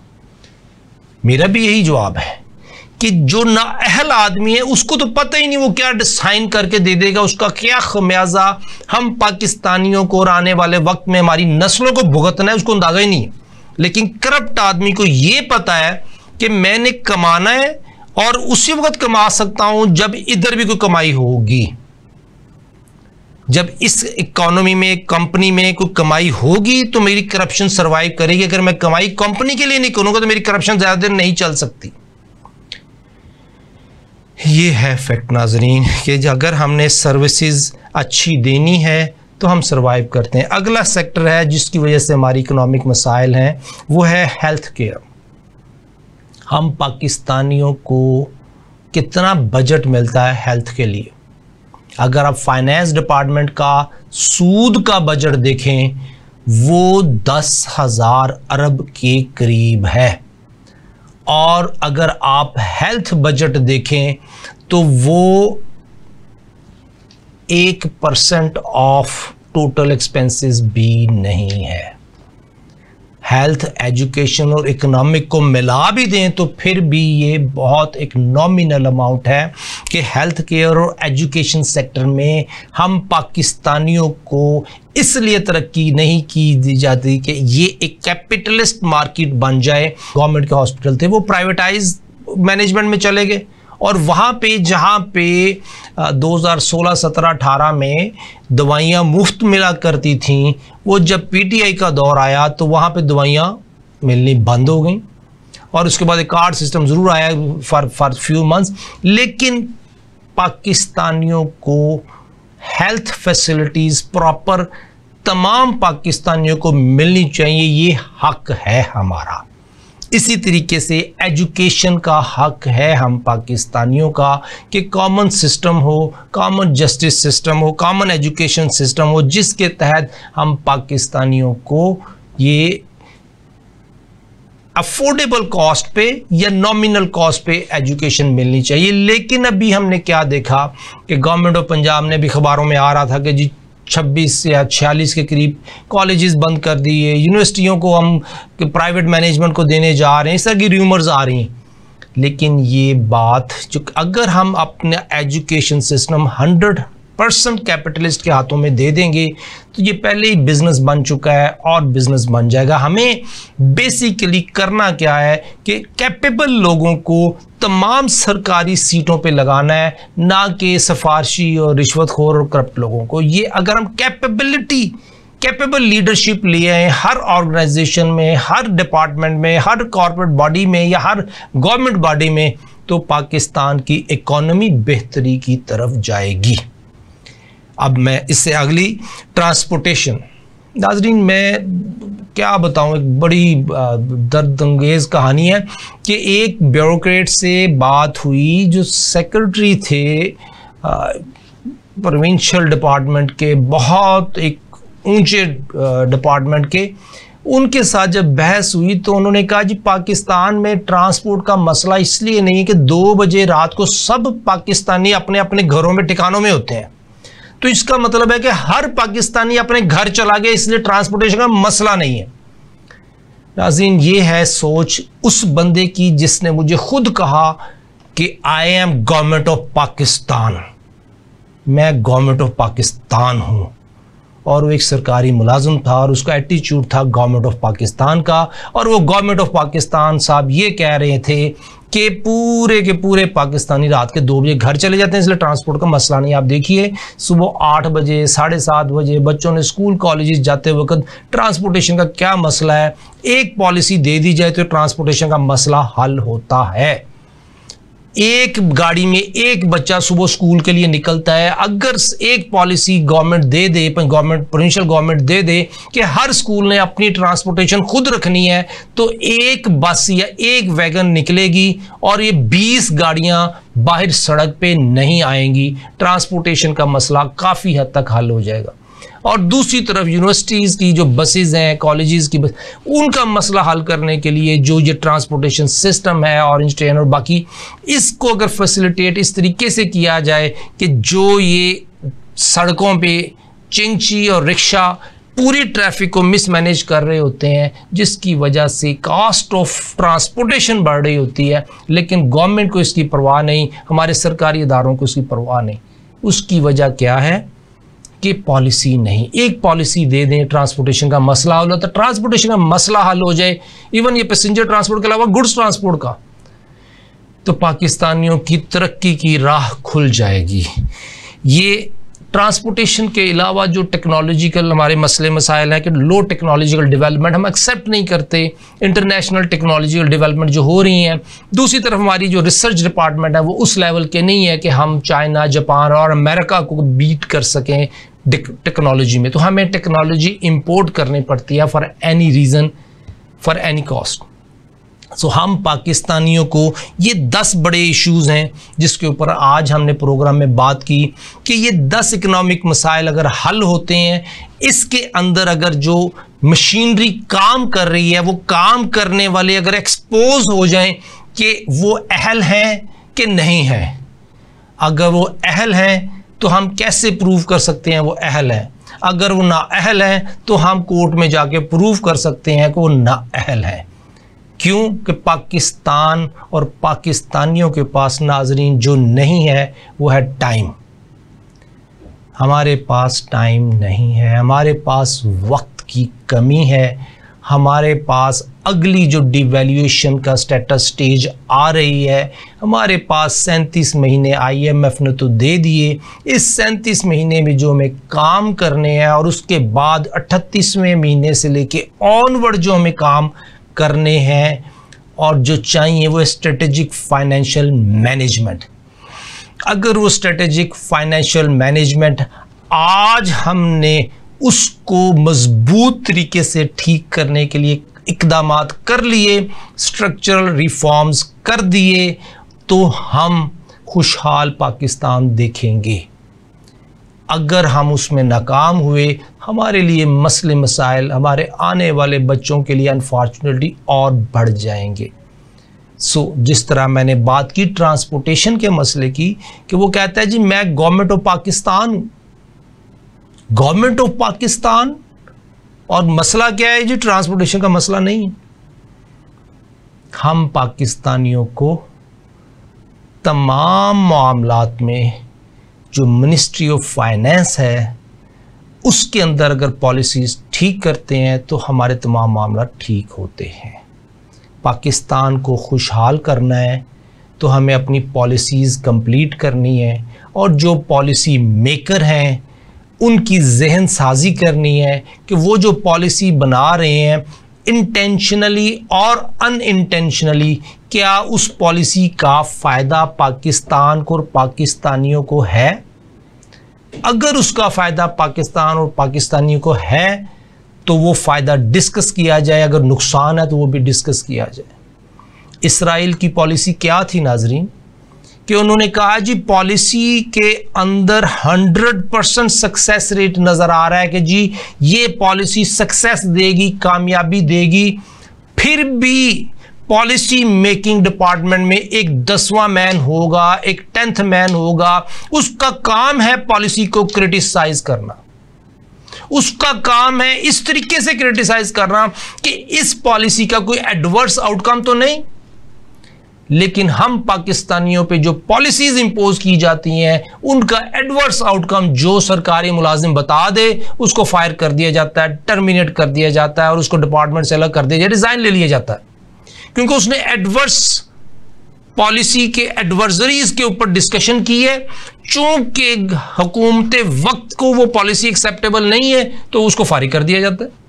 मेरा भी यही जवाब है कि जो नाअहल आदमी है उसको तो पता ही नहीं वो क्या डिसाइन करके दे देगा, उसका क्या खमियाजा हम पाकिस्तानियों को और आने वाले वक्त में हमारी नस्लों को भुगतना है, उसको अंदाजा ही नहीं है। लेकिन करप्ट आदमी को ये पता है कि मैंने कमाना है और उसी वक्त कमा सकता हूं जब इधर भी कोई कमाई होगी। जब इस इकोनॉमी में, कंपनी में कोई कमाई होगी तो मेरी करप्शन सरवाइव करेगी। अगर मैं कमाई कंपनी के लिए नहीं करूंगा तो मेरी करप्शन ज्यादा देर नहीं चल सकती। ये है फैक्ट नाजरीन कि अगर हमने सर्विसेज अच्छी देनी है तो हम सरवाइव करते हैं। अगला सेक्टर है जिसकी वजह से हमारी इकोनॉमिक मसाइल हैं, वो है हेल्थ केयर। हम पाकिस्तानियों को कितना बजट मिलता है हेल्थ के लिए? अगर आप फाइनेंस डिपार्टमेंट का सूद का बजट देखें वो 10,000 अरब के करीब है, और अगर आप हेल्थ बजट देखें तो वो 1% ऑफ टोटल एक्सपेंसेस भी नहीं है। हेल्थ, एजुकेशन और इकोनॉमिक को मिला भी दें तो फिर भी ये बहुत एक नॉमिनल अमाउंट है कि हेल्थ केयर और एजुकेशन सेक्टर में हम पाकिस्तानियों को इसलिए तरक्की नहीं की दी जाती कि ये एक कैपिटलिस्ट मार्केट बन जाए। गवर्नमेंट के हॉस्पिटल थे वो प्राइवेटाइज मैनेजमेंट में चले गए, और वहाँ पे जहाँ पे 2016, 17, 18 में दवाइयाँ मुफ्त मिला करती थीं, वो जब पीटीआई का दौर आया तो वहाँ पे दवाइयाँ मिलनी बंद हो गई, और उसके बाद एक कार्ड सिस्टम ज़रूर आया फॉर फ्यू मंथ्स। लेकिन पाकिस्तानियों को हेल्थ फैसिलिटीज़ प्रॉपर तमाम पाकिस्तानियों को मिलनी चाहिए, ये हक है हमारा। इसी तरीके से एजुकेशन का हक है हम पाकिस्तानियों का कि कॉमन सिस्टम हो, कॉमन जस्टिस सिस्टम हो, कॉमन एजुकेशन सिस्टम हो, जिसके तहत हम पाकिस्तानियों को ये अफोर्डेबल कॉस्ट पे या नॉमिनल कॉस्ट पे एजुकेशन मिलनी चाहिए। लेकिन अभी हमने क्या देखा कि गवर्नमेंट ऑफ पंजाब ने भी खबरों में आ रहा था कि जी 26 या 46 के करीब कॉलेजेस बंद कर दिए, यूनिवर्सिटियों को हम प्राइवेट मैनेजमेंट को देने जा रहे हैं, इस तरह की रूमर्स आ रही हैं। लेकिन ये बात जो अगर हम अपने एजुकेशन सिस्टम 100% कैपिटलिस्ट के हाथों में दे देंगे तो ये पहले ही बिजनेस बन चुका है और बिजनेस बन जाएगा। हमें बेसिकली करना क्या है कि कैपेबल लोगों को तमाम सरकारी सीटों पे लगाना है, ना कि सिफारशी और रिश्वतखोर और करप्ट लोगों को। ये अगर हम कैपेबल लीडरशिप लिए हैं हर ऑर्गेनाइजेशन में, हर डिपार्टमेंट में, हर कॉर्पोरेट बॉडी में या हर गवर्नमेंट बॉडी में, तो पाकिस्तान की इकोनॉमी बेहतरी की तरफ जाएगी। अब मैं इससे अगली ट्रांसपोर्टेशन, नाज़रीन मैं क्या बताऊं, एक बड़ी दर्दअंगेज कहानी है कि एक ब्यूरोक्रेट से बात हुई जो सेक्रेटरी थे प्रोविंशियल डिपार्टमेंट के, बहुत एक ऊंचे डिपार्टमेंट के। उनके साथ जब बहस हुई तो उन्होंने कहा जी पाकिस्तान में ट्रांसपोर्ट का मसला इसलिए नहीं है कि 2 बजे रात को सब पाकिस्तानी अपने अपने घरों में ठिकानों में होते हैं, तो इसका मतलब है कि हर पाकिस्तानी अपने घर चला गया, इसलिए ट्रांसपोर्टेशन का मसला नहीं है। नाज़रीन ये है सोच उस बंदे की जिसने मुझे खुद कहा कि I am government of Pakistan, मैं गवर्नमेंट ऑफ पाकिस्तान हूं, और वो एक सरकारी मुलाजिम था और उसका एटीट्यूड था गवर्नमेंट ऑफ पाकिस्तान का। और वो गवर्नमेंट ऑफ पाकिस्तान साहब ये कह रहे थे कि पूरे के पूरे पाकिस्तानी रात के 2 बजे घर चले जाते हैं, इसलिए ट्रांसपोर्ट का मसला नहीं। आप देखिए सुबह 8 बजे, 7:30 बजे बच्चों ने स्कूल कॉलेजेस जाते वक्त ट्रांसपोर्टेशन का क्या मसला है। एक पॉलिसी दे दी जाए तो ट्रांसपोर्टेशन का मसला हल होता है। एक गाड़ी में एक बच्चा सुबह स्कूल के लिए निकलता है। अगर एक पॉलिसी गवर्नमेंट दे दे, प्रोविंशियल गवर्नमेंट दे दे कि हर स्कूल ने अपनी ट्रांसपोर्टेशन खुद रखनी है, तो एक बस या एक वैगन निकलेगी और ये 20 गाड़ियां बाहर सड़क पे नहीं आएंगी। ट्रांसपोर्टेशन का मसला काफ़ी हद तक हल हो जाएगा। और दूसरी तरफ यूनिवर्सिटीज़ की जो बसेज हैं, कॉलेजेस की बस, उनका मसला हल करने के लिए जो ये ट्रांसपोर्टेशन सिस्टम है, ऑरेंज ट्रेन और बाकी, इसको अगर फैसिलिटेट इस तरीके से किया जाए कि जो ये सड़कों पे चिंची और रिक्शा पूरी ट्रैफिक को मिसमैनेज कर रहे होते हैं, जिसकी वजह से कॉस्ट ऑफ ट्रांसपोर्टेशन बढ़ रही होती है, लेकिन गवर्नमेंट को इसकी परवाह नहीं, हमारे सरकारी इदारों को इसकी परवाह नहीं। उसकी वजह क्या है कि पॉलिसी नहीं। एक पॉलिसी दे दें, ट्रांसपोर्टेशन का मसला हल होता है, ट्रांसपोर्टेशन का मसला हल हो जाए, इवन ये पैसेंजर ट्रांसपोर्ट के अलावा गुड्स ट्रांसपोर्ट का, तो पाकिस्तानियों की तरक्की की राह खुल जाएगी। ये ट्रांसपोर्टेशन के अलावा जो टेक्नोलॉजिकल हमारे मसले मसाइल हैं कि लो टेक्नोलॉजिकल डेवलपमेंट हम एक्सेप्ट नहीं करते, इंटरनेशनल टेक्नोलॉजिकल डेवलपमेंट जो हो रही हैं। दूसरी तरफ हमारी जो रिसर्च डिपार्टमेंट है वो उस लेवल के नहीं है कि हम चाइना, जापान और अमेरिका को बीट कर सकें टेक्नोलॉजी में। तो हमें टेक्नोलॉजी इंपोर्ट करनी पड़ती है for any reason, for any cost. So हम पाकिस्तानियों को ये 10 बड़े इश्यूज़ हैं जिसके ऊपर आज हमने प्रोग्राम में बात की कि ये 10 इकोनॉमिक मसाइल अगर हल होते हैं, इसके अंदर अगर जो मशीनरी काम कर रही है वो काम करने वाले अगर एक्सपोज हो जाएं कि वो अहल हैं कि नहीं हैं। अगर वो अहल हैं तो हम कैसे प्रूव कर सकते हैं वो अहल हैं। अगर वो ना अहल हैं तो हम कोर्ट में जाके प्रूव कर सकते हैं कि वो ना अहल हैं। क्यों? कि पाकिस्तान और पाकिस्तानियों के पास नाजरीन जो नहीं है वो है टाइम। हमारे पास टाइम नहीं है, हमारे पास वक्त की कमी है। हमारे पास अगली जो डिवैल्यूएशन का स्टेटस स्टेज आ रही है, हमारे पास 37 महीने IMF ने तो दे दिए। इस 37 महीने में जो हमें काम करने हैं और उसके बाद 38वें महीने से लेके ऑनवर्ड जो हमें काम करने हैं और जो चाहिए वो स्ट्रेटेजिक फाइनेंशियल मैनेजमेंट। अगर वो स्ट्रेटेजिक फाइनेंशियल मैनेजमेंट आज हमने उसको मजबूत तरीके से ठीक करने के लिए इक़दामात कर लिए, स्ट्रक्चरल रिफॉर्म्स कर दिए, तो हम खुशहाल पाकिस्तान देखेंगे। अगर हम उसमें नाकाम हुए, हमारे लिए मसले मसाइल हमारे आने वाले बच्चों के लिए अनफॉर्चुनेटली और बढ़ जाएंगे। जिस तरह मैंने बात की ट्रांसपोर्टेशन के मसले की कि वो कहता है जी मैं गवर्नमेंट ऑफ पाकिस्तान हूँ, गवर्नमेंट ऑफ पाकिस्तान, और मसला क्या है जी? ट्रांसपोर्टेशन का मसला नहीं है। हम पाकिस्तानियों को तमाम मामलात में जो मिनिस्ट्री ऑफ फाइनेंस है उसके अंदर अगर पॉलिसीज़ ठीक करते हैं तो हमारे तमाम मामला ठीक होते हैं। पाकिस्तान को खुशहाल करना है तो हमें अपनी पॉलिसीज़ कंप्लीट करनी है और जो पॉलिसी मेकर हैं उनकी जहन साजी करनी है कि वो जो पॉलिसी बना रहे हैं इंटेंशनली और अनइंटेंशनली क्या उस पॉलिसी का फ़ायदा पाकिस्तान को और पाकिस्तानियों को है। अगर उसका फ़ायदा पाकिस्तान और पाकिस्तानियों को है तो वो फ़ायदा डिस्कस किया जाए, अगर नुकसान है तो वो भी डिस्कस किया जाए। इसराइल की पॉलिसी क्या थी नाजरीन? कि उन्होंने कहा जी पॉलिसी के अंदर 100% सक्सेस रेट नज़र आ रहा है कि जी ये पॉलिसी सक्सेस देगी, कामयाबी देगी। फिर भी पॉलिसी मेकिंग डिपार्टमेंट में एक 10वां मैन होगा, एक 10th मैन होगा, उसका काम है पॉलिसी को क्रिटिसाइज करना। उसका काम है इस तरीके से क्रिटिसाइज करना कि इस पॉलिसी का कोई एडवर्स आउटकम तो नहीं। लेकिन हम पाकिस्तानियों पे जो पॉलिसीज इंपोज की जाती हैं उनका एडवर्स आउटकम जो सरकारी मुलाजिम बता दे उसको फायर कर दिया जाता है, टर्मिनेट कर दिया जाता है और उसको डिपार्टमेंट से अलग कर दिया जाए, रिजाइन ले लिया जाता है, क्योंकि उसने एडवर्स पॉलिसी के एडवर्सरीज के ऊपर डिस्कशन की है। चूंकि हुकूमत वक्त को वो पॉलिसी एक्सेप्टेबल नहीं है तो उसको फारिग कर दिया जाता है।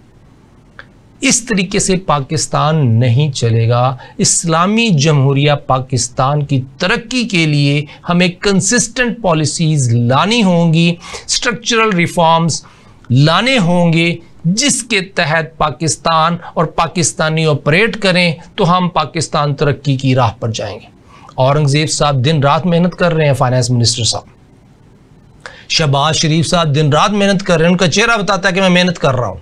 इस तरीके से पाकिस्तान नहीं चलेगा। इस्लामी जमहूरिया पाकिस्तान की तरक्की के लिए हमें कंसिस्टेंट पॉलिसीज़ लानी होंगी, स्ट्रक्चरल रिफॉर्म्स लाने होंगे जिसके तहत पाकिस्तान और पाकिस्तानी ऑपरेट करें तो हम पाकिस्तान तरक्की की राह पर जाएंगे। औरंगज़ेब साहब दिन रात मेहनत कर रहे हैं, फाइनेंस मिनिस्टर साहब शहबाज शरीफ साहब दिन रात मेहनत कर रहे हैं, उनका चेहरा बताता है कि मैं मेहनत कर रहा हूं।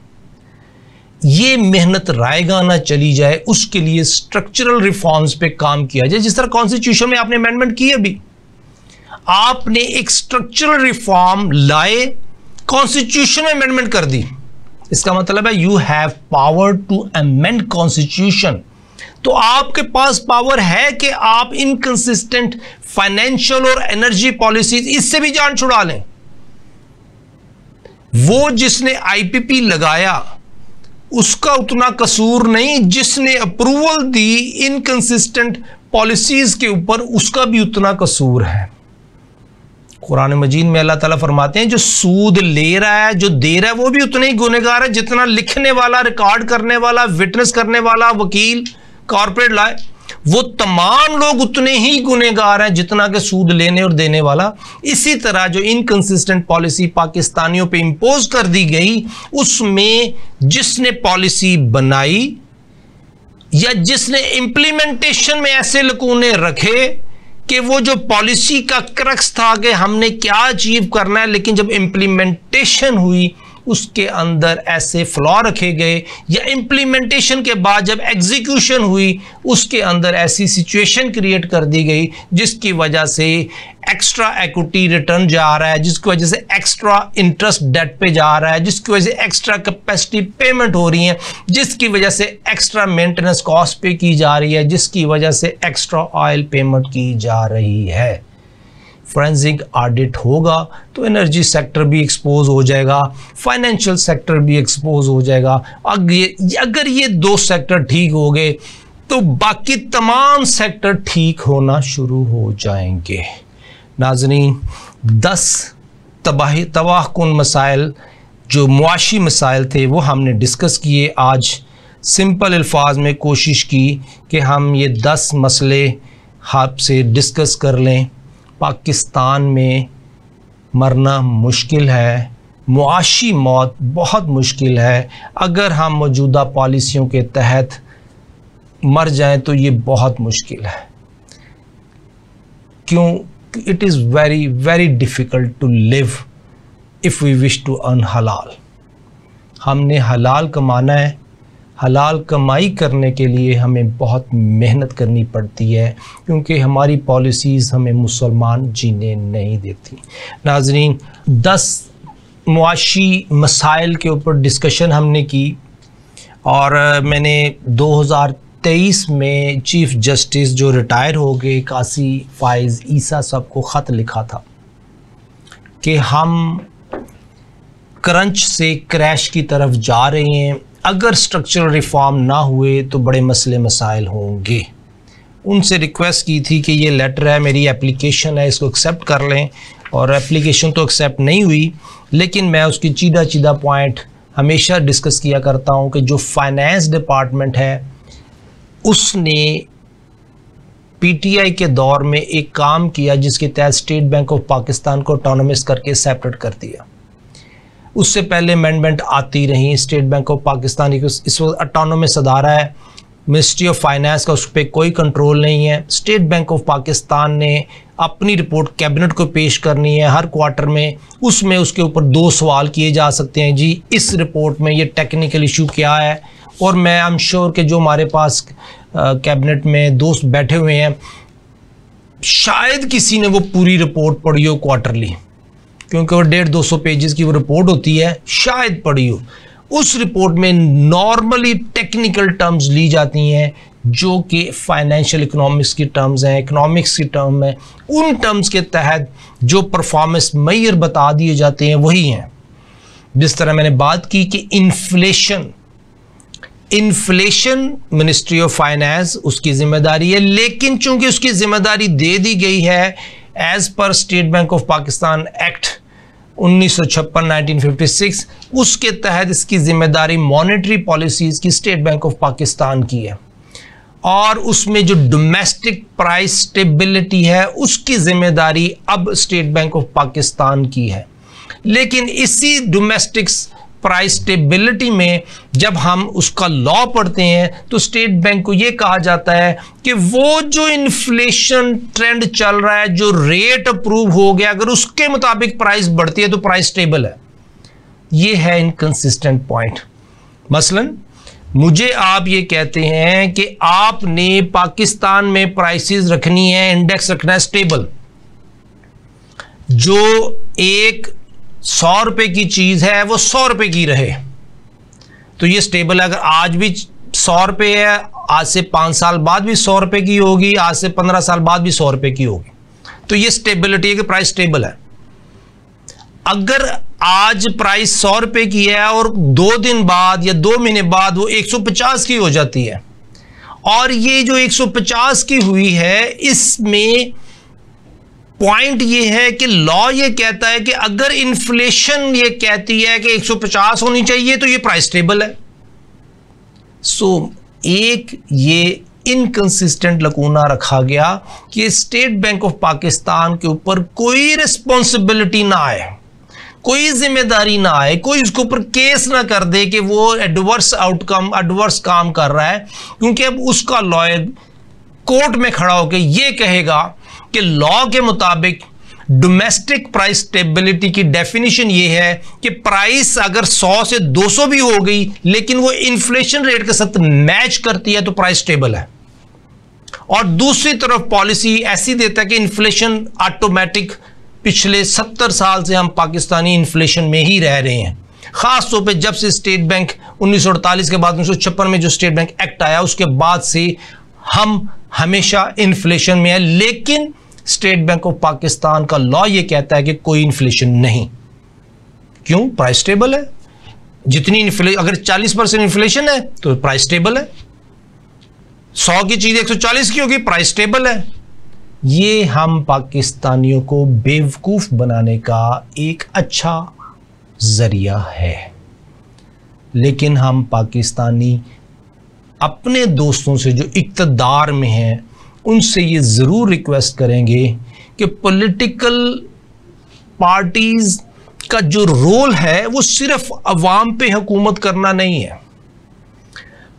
ये मेहनत रायगा ना चली जाए उसके लिए स्ट्रक्चरल रिफॉर्म्स पे काम किया जाए। जिस तरह कॉन्स्टिट्यूशन में आपने अमेंडमेंट की, अभी आपने एक स्ट्रक्चरल रिफॉर्म लाए, कॉन्स्टिट्यूशन में अमेंडमेंट कर दी, इसका मतलब है you have power to amend constitution. तो आपके पास पावर है कि आप इनकंसिस्टेंट फाइनेंशियल और एनर्जी पॉलिसीज इससे भी जान छुड़ा लें। वो जिसने आईपीपी लगाया उसका उतना कसूर नहीं, जिसने अप्रूवल दी इनकंसिस्टेंट पॉलिसीज के ऊपर उसका भी उतना कसूर है। कुरान मजीद में अल्लाह ताला फरमाते हैं जो सूद ले रहा है, जो दे रहा है, वो भी उतना ही गुनहगार है जितना लिखने वाला, रिकॉर्ड करने वाला, विटनेस करने वाला, वकील, कॉर्पोरेट लॉ, वो तमाम लोग उतने ही गुनहगार हैं जितना कि सूद लेने और देने वाला। इसी तरह जो इनकंसिस्टेंट पॉलिसी पाकिस्तानियों पे इंपोज कर दी गई, उसमें जिसने पॉलिसी बनाई या जिसने इम्प्लीमेंटेशन में ऐसे लकूने रखे कि वो जो पॉलिसी का क्रक्स था कि हमने क्या अचीव करना है, लेकिन जब इम्प्लीमेंटेशन हुई उसके अंदर ऐसे फ्लॉ रखे गए, या इम्प्लीमेंटेशन के बाद जब एग्जीक्यूशन हुई उसके अंदर ऐसी सिचुएशन क्रिएट कर दी गई जिसकी वजह से एक्स्ट्रा इक्विटी रिटर्न जा रहा है, जिसकी वजह से एक्स्ट्रा इंटरेस्ट डेट पे जा रहा है, जिसकी वजह से एक्स्ट्रा कैपेसिटी पेमेंट हो रही है, जिसकी वजह से एक्स्ट्रा मेंटेनेंस कॉस्ट पे की जा रही है, जिसकी वजह से एक्स्ट्रा ऑयल पेमेंट की जा रही है। फोरेंसिक ऑडिट होगा तो एनर्जी सेक्टर भी एक्सपोज हो जाएगा, फाइनेंशियल सेक्टर भी एक्सपोज हो जाएगा। अगर ये दो सेक्टर ठीक हो गए तो बाकी तमाम सेक्टर ठीक होना शुरू हो जाएंगे। नाज़रीन, 10 तबाहकुन मसाइल जो मुआशी मसाइल थे वो हमने डिस्कस किए। आज सिंपल अल्फाज में कोशिश की कि हम ये 10 मसले आपसे डिस्कस कर लें। पाकिस्तान में मरना मुश्किल है, मुआशी मौत बहुत मुश्किल है। अगर हम मौजूदा पॉलिसियों के तहत मर जाएं तो ये बहुत मुश्किल है। क्यों? It is very very difficult to live if we wish to earn हलाल। हमने हलाल कमाना है, हलाल कमाई करने के लिए हमें बहुत मेहनत करनी पड़ती है क्योंकि हमारी पॉलिसीज़ हमें मुसलमान जीने नहीं देती। नाज़रीन, 10 मुआशी मसाइल के ऊपर डिस्कशन हमने की और मैंने 2023 में चीफ़ जस्टिस जो रिटायर हो गए कासी फाइज़ ईसा साहब को ख़त लिखा था कि हम क्रंच से क्रैश की तरफ जा रहे हैं, अगर स्ट्रक्चरल रिफॉर्म ना हुए तो बड़े मसले मसाइल होंगे। उनसे रिक्वेस्ट की थी कि ये लेटर है, मेरी एप्लीकेशन है, इसको एक्सेप्ट कर लें, और एप्लीकेशन तो एक्सेप्ट नहीं हुई, लेकिन मैं उसकी चीदा पॉइंट हमेशा डिस्कस किया करता हूँ कि जो फाइनेंस डिपार्टमेंट है उसने पीटीआई के दौर में एक काम किया जिसके तहत स्टेट बैंक ऑफ पाकिस्तान को ऑटोनोमस करके सेपरेट कर दिया। उससे पहले अमेंडमेंट आती रही। स्टेट बैंक ऑफ पाकिस्तान इस वक्त ऑटोनोमस अदारा है, मिनिस्ट्री ऑफ फाइनेंस का उस पर कोई कंट्रोल नहीं है। स्टेट बैंक ऑफ पाकिस्तान ने अपनी रिपोर्ट कैबिनेट को पेश करनी है हर क्वार्टर में, उसमें उसके ऊपर 2 सवाल किए जा सकते हैं, जी इस रिपोर्ट में ये टेक्निकल इशू क्या है। और मैं आई एम श्योर कि जो हमारे पास कैबिनेट में दोस्त बैठे हुए हैं, शायद किसी ने वो पूरी रिपोर्ट पढ़ी हो क्वार्टरली, क्योंकि वो 150-200 पेजेस की वो रिपोर्ट होती है, शायद पढ़ी हो। उस रिपोर्ट में नॉर्मली टेक्निकल टर्म्स ली जाती हैं जो कि फाइनेंशियल इकोनॉमिक्स की टर्म्स हैं, इकोनॉमिक्स की टर्म है। उन टर्म्स के तहत जो परफॉर्मेंस मेजर बता दिए जाते हैं वही हैं। जिस तरह मैंने बात की कि इन्फ्लेशन मिनिस्ट्री ऑफ फाइनेंस उसकी जिम्मेदारी है, लेकिन चूंकि उसकी जिम्मेदारी दे दी गई है एज पर State Bank of Pakistan act 1956 उसके तहत इसकी जिम्मेदारी मॉनेटरी पॉलिसीज़ की स्टेट बैंक ऑफ पाकिस्तान की है, और उसमें जो डोमेस्टिक प्राइस स्टेबिलिटी है उसकी जिम्मेदारी अब स्टेट बैंक ऑफ पाकिस्तान की है। लेकिन इसी डोमेस्टिक प्राइस स्टेबिलिटी में जब हम उसका लॉ पढ़ते हैं तो स्टेट बैंक को यह कहा जाता है कि वो जो इन्फ्लेशन ट्रेंड चल रहा है, जो रेट अप्रूव हो गया, अगर उसके मुताबिक प्राइस बढ़ती है तो प्राइस स्टेबल है। ये है इनकंसिस्टेंट पॉइंट। मसलन मुझे आप ये कहते हैं कि आपने पाकिस्तान में प्राइसेस रखनी है, इंडेक्स रखना है स्टेबल, जो एक 100 रुपए की चीज है वो 100 रुपए की रहे तो ये स्टेबल है। अगर आज भी 100 रुपए है, आज से 5 साल बाद भी 100 रुपए की होगी, आज से 15 साल बाद भी 100 रुपए की होगी, तो ये स्टेबिलिटी है कि प्राइस स्टेबल है। अगर आज प्राइस 100 रुपए की है और 2 दिन बाद या 2 महीने बाद वो 150 की हो जाती है, और ये जो 150 की हुई है इसमें पॉइंट ये है कि लॉ ये कहता है कि अगर इन्फ्लेशन ये कहती है कि 150 होनी चाहिए तो ये प्राइस स्टेबल है। सो एक ये इनकंसिस्टेंट लकूना रखा गया कि स्टेट बैंक ऑफ पाकिस्तान के ऊपर कोई रिस्पॉन्सिबिलिटी ना आए, कोई जिम्मेदारी ना आए, कोई उसके ऊपर केस ना कर दे कि वो एडवर्स काम कर रहा है, क्योंकि अब उसका लॉयर कोर्ट में खड़ा होकर ये कहेगा कि लॉ के मुताबिक डोमेस्टिक प्राइस स्टेबिलिटी की डेफिनेशन ये है कि प्राइस अगर 100 से 200 भी हो गई लेकिन वो इन्फ्लेशन रेट के साथ मैच करती है तो प्राइस स्टेबल है। और दूसरी तरफ पॉलिसी ऐसी देता है कि इन्फ्लेशन ऑटोमेटिक, पिछले 70 साल से हम पाकिस्तानी इन्फ्लेशन में ही रह रहे हैं। खास तौर पे जब से स्टेट बैंक 1948 के बाद 1956 में जो स्टेट बैंक एक्ट आया उसके बाद से हम हमेशा इन्फ्लेशन में है। लेकिन स्टेट बैंक ऑफ पाकिस्तान का लॉ ये कहता है कि कोई इन्फ्लेशन नहीं। क्यों? प्राइस स्टेबल है। जितनी इन्फ्लेशन, अगर 40% इन्फ्लेशन है तो प्राइस स्टेबल है। 100 की चीज 140 की होगी, प्राइस स्टेबल है। ये हम पाकिस्तानियों को बेवकूफ बनाने का एक अच्छा जरिया है। लेकिन हम पाकिस्तानी अपने दोस्तों से जो इक़्तिदार में हैं उनसे ये ज़रूर रिक्वेस्ट करेंगे कि पॉलिटिकल पार्टीज़ का जो रोल है वो सिर्फ अवाम पे हुकूमत करना नहीं है।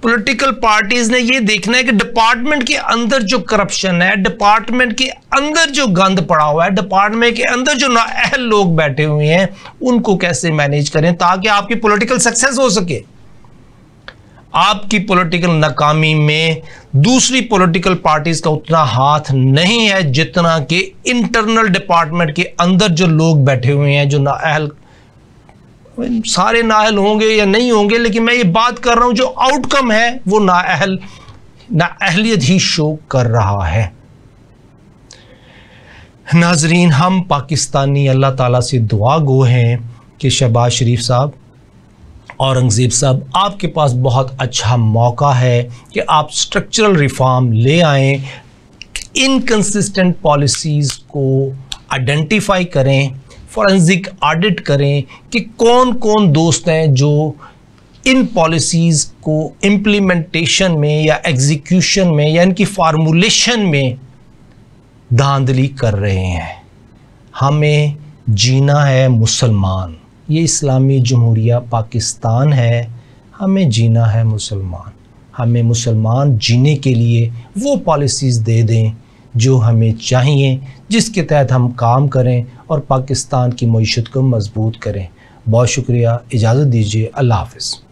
पॉलिटिकल पार्टीज़ ने ये देखना है कि डिपार्टमेंट के अंदर जो करप्शन है, डिपार्टमेंट के अंदर जो गंद पड़ा हुआ है, डिपार्टमेंट के अंदर जो नाअहल लोग बैठे हुए हैं, उनको कैसे मैनेज करें ताकि आपकी पॉलिटिकल सक्सेस हो सके। आपकी पॉलिटिकल नाकामी में दूसरी पॉलिटिकल पार्टीज का उतना हाथ नहीं है जितना कि इंटरनल डिपार्टमेंट के अंदर जो लोग बैठे हुए हैं, जो नाअहल, सारे नाअहल होंगे या नहीं होंगे, लेकिन मैं ये बात कर रहा हूं जो आउटकम है वो नाअहलियत ही शो कर रहा है। नाजरीन, हम पाकिस्तानी अल्लाह ताला से दुआ गो हैं कि शहबाज शरीफ साहब, औरंगज़ेब साहब, आपके पास बहुत अच्छा मौका है कि आप स्ट्रक्चरल रिफॉर्म ले आएँ, इनकंसिस्टेंट पॉलिसीज़ को आइडेंटिफाई करें, फॉरेंसिक ऑडिट करें कि कौन कौन दोस्त हैं जो इन पॉलिसीज़ को इम्प्लीमेंटेशन में या एग्जीक्यूशन में या इनकी फार्मूलेशन में धांधली कर रहे हैं। हमें जीना है मुसलमान, ये इस्लामी जमहूरिया पाकिस्तान है, हमें जीना है मुसलमान। हमें मुसलमान जीने के लिए वो पॉलिसीज़ दे दें जो हमें चाहिए, जिसके तहत हम काम करें और पाकिस्तान की मईशत को मजबूत करें। बहुत शुक्रिया, इजाज़त दीजिए, अल्लाह हाफ़िज़।